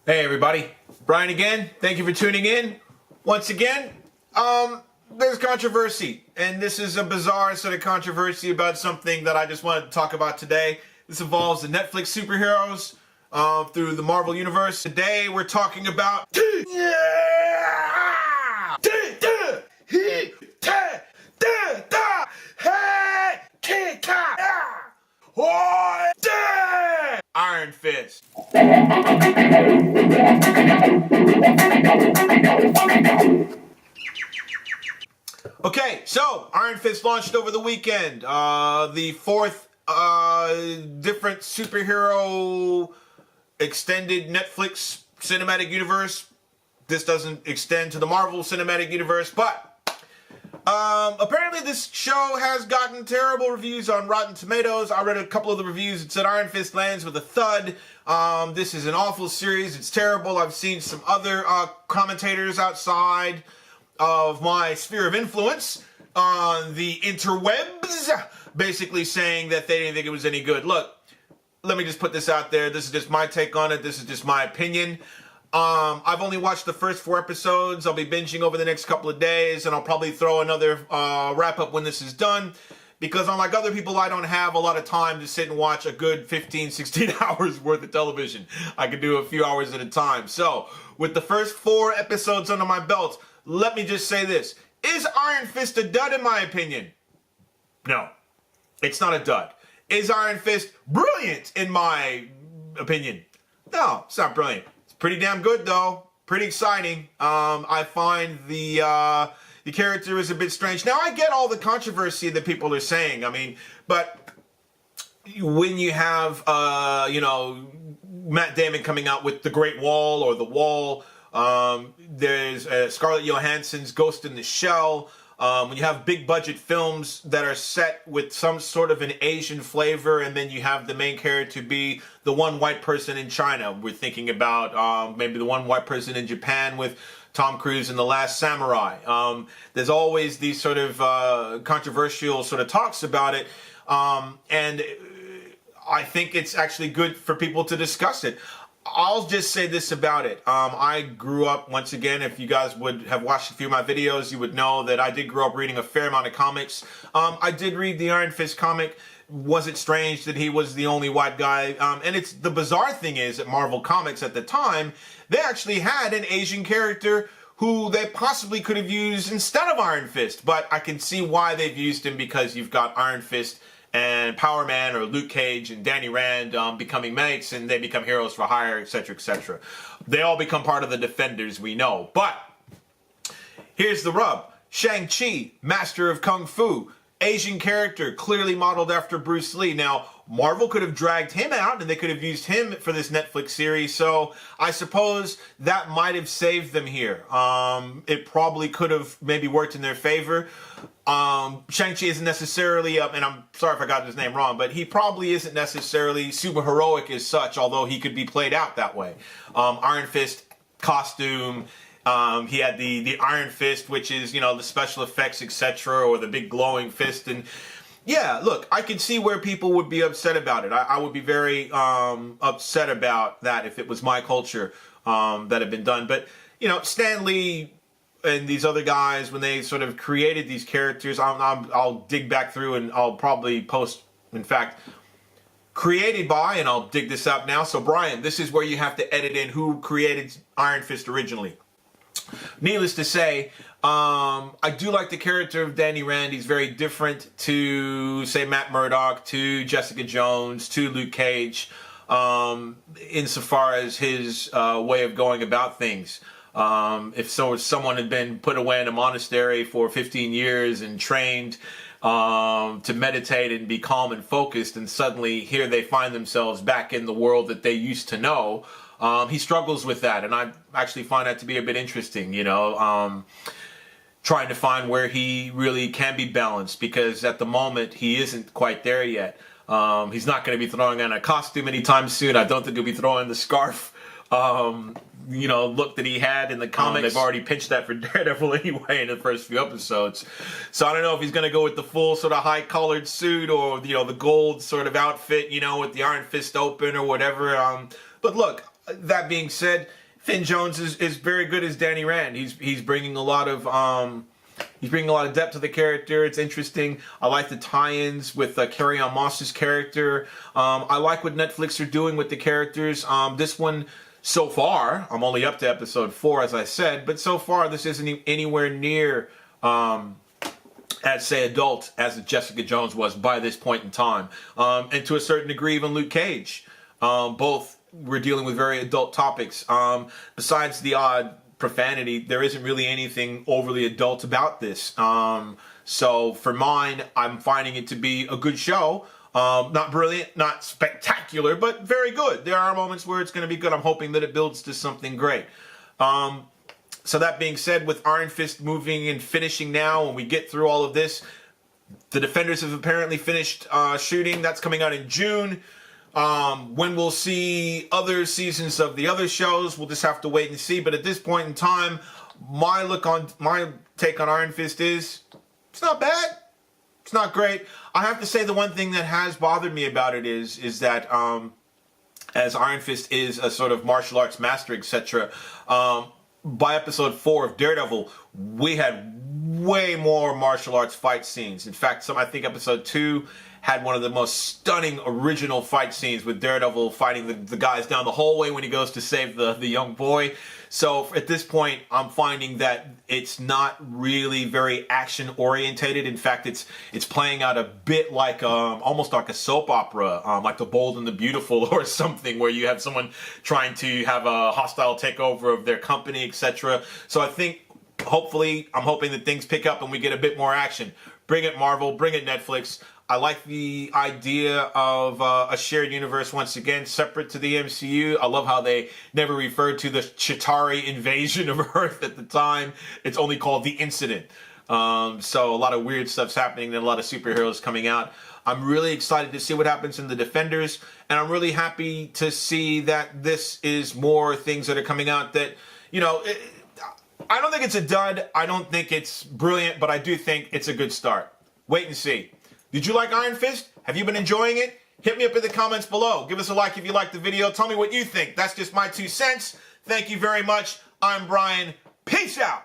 Hey everybody, Brian again. Thank you for tuning in. Once again, there's controversy, and this is a bizarre sort of controversy about something that I just wanted to talk about today. This involves the Netflix superheroes through the Marvel Universe. Today we're talking about Iron Fist. Okay, so Iron Fist launched over the weekend. The fourth different superhero extended Netflix cinematic universe. This doesn't extend to the Marvel cinematic universe, but apparently this show has gotten terrible reviews on Rotten Tomatoes. I read a couple of the reviews. It said Iron Fist lands with a thud. This is an awful series. It's terrible. I've seen some other commentators outside of my sphere of influence on the interwebs basically saying that they didn't think it was any good. Look, let me just put this out there. This is just my take on it. This is just my opinion. I've only watched the first 4 episodes. I'll be binging over the next couple of days, and I'll probably throw another wrap-up when this is done, because unlike other people, I don't have a lot of time to sit and watch a good 15, 16 hours worth of television. I can do a few hours at a time. So, with the first 4 episodes under my belt, let me just say this. Is Iron Fist a dud in my opinion? No, it's not a dud. Is Iron Fist brilliant in my opinion? No, it's not brilliant. Pretty damn good though. Pretty exciting. I find the character is a bit strange. Now I get all the controversy that people are saying. I mean, but when you have Matt Damon coming out with The Great Wall or The Wall, there's Scarlett Johansson's Ghost in the Shell. When you have big budget films that are set with some sort of an Asian flavor, and then you have the main character be the one white person in China. We're thinking about maybe the one white person in Japan with Tom Cruise in The Last Samurai. There's always these sort of controversial sort of talks about it, and I think it's actually good for people to discuss it. I'll just say this about it. I grew up, once again, if you guys would have watched a few of my videos, you would know that I did grow up reading a fair amount of comics. I did read the Iron Fist comic. Was it strange that he was the only white guy? And it's the bizarre thing is that Marvel Comics at the time, they actually had an Asian character who they possibly could have used instead of Iron Fist. But I can see why they've used him, because you've got Iron Fist and Power Man or Luke Cage and Danny Rand becoming mates, and they become heroes for hire, etc., etc. They all become part of the Defenders, we know. But here's the rub. Shang-Chi, master of Kung Fu, Asian character, clearly modeled after Bruce Lee. Now, Marvel could have dragged him out, and they could have used him for this Netflix series, so I suppose that might have saved them here. It probably could have maybe worked in their favor. Shang-Chi isn't necessarily, and I'm sorry if I got his name wrong, but he probably isn't necessarily super heroic as such, although he could be played out that way. Iron Fist costume, he had the Iron Fist, which is, the special effects, etc., or the big glowing fist, and yeah, look, I can see where people would be upset about it. I would be very upset about that if it was my culture that had been done, but, Stan Lee and these other guys, when they sort of created these characters, I'll dig back through and I'll probably post, in fact, created by, and I'll dig this up now. So Brian, this is where you have to edit in who created Iron Fist originally. Needless to say, I do like the character of Danny Rand. He's very different to, say, Matt Murdock, to Jessica Jones, to Luke Cage, insofar as his way of going about things. If someone had been put away in a monastery for 15 years and trained to meditate and be calm and focused, and suddenly here they find themselves back in the world that they used to know, he struggles with that, and I actually find that to be a bit interesting, trying to find where he really can be balanced, because at the moment he isn't quite there yet. He's not going to be throwing on a costume anytime soon. I don't think he'll be throwing the scarf look that he had in the comics. They've already pitched that for Daredevil anyway in the first few episodes. So I don't know if he's going to go with the full sort of high-collared suit or, the gold sort of outfit, with the Iron Fist open or whatever. But look, that being said, Finn Jones is very good as Danny Rand. He's bringing a lot of depth to the character. It's interesting. I like the tie-ins with Carrie-Anne Moss's character. I like what Netflix are doing with the characters. This one, so far, I'm only up to episode 4, as I said, but so far this isn't anywhere near as, say, adult as Jessica Jones was by this point in time. And to a certain degree, even Luke Cage. Both were dealing with very adult topics. Besides the odd profanity, there isn't really anything overly adult about this. So for mine, I'm finding it to be a good show. Not brilliant, not spectacular, but very good. There are moments where it's going to be good. I'm hoping that it builds to something great. So that being said, with Iron Fist moving and finishing now, when we get through all of this, the Defenders have apparently finished shooting. That's coming out in June. When we'll see other seasons of the other shows, we'll just have to wait and see. But at this point in time, my take on Iron Fist is, it's not bad. It's not great. I have to say the one thing that has bothered me about it is that as Iron Fist is a sort of martial arts master, etc., by episode 4 of Daredevil, we had way more martial arts fight scenes. In fact, I think episode 2 had one of the most stunning original fight scenes with Daredevil fighting the guys down the hallway when he goes to save the young boy. So at this point, I'm finding that it's not really very action orientated. In fact, it's playing out a bit like almost like a soap opera, like The Bold and the Beautiful or something, where you have someone trying to have a hostile takeover of their company, etc. So I think, hopefully, I'm hoping that things pick up and we get a bit more action. Bring it, Marvel. Bring it, Netflix. I like the idea of a shared universe once again, separate to the MCU. I love how they never referred to the Chitauri invasion of Earth at the time. It's only called The Incident. So a lot of weird stuff's happening and a lot of superheroes coming out. I'm really excited to see what happens in the Defenders, and I'm really happy to see that this is more things that are coming out that, you know, I don't think it's a dud. I don't think it's brilliant, but I do think it's a good start. Wait and see. Did you like Iron Fist? Have you been enjoying it? Hit me up in the comments below. Give us a like if you liked the video. Tell me what you think. That's just my 2 cents. Thank you very much. I'm Brian. Peace out.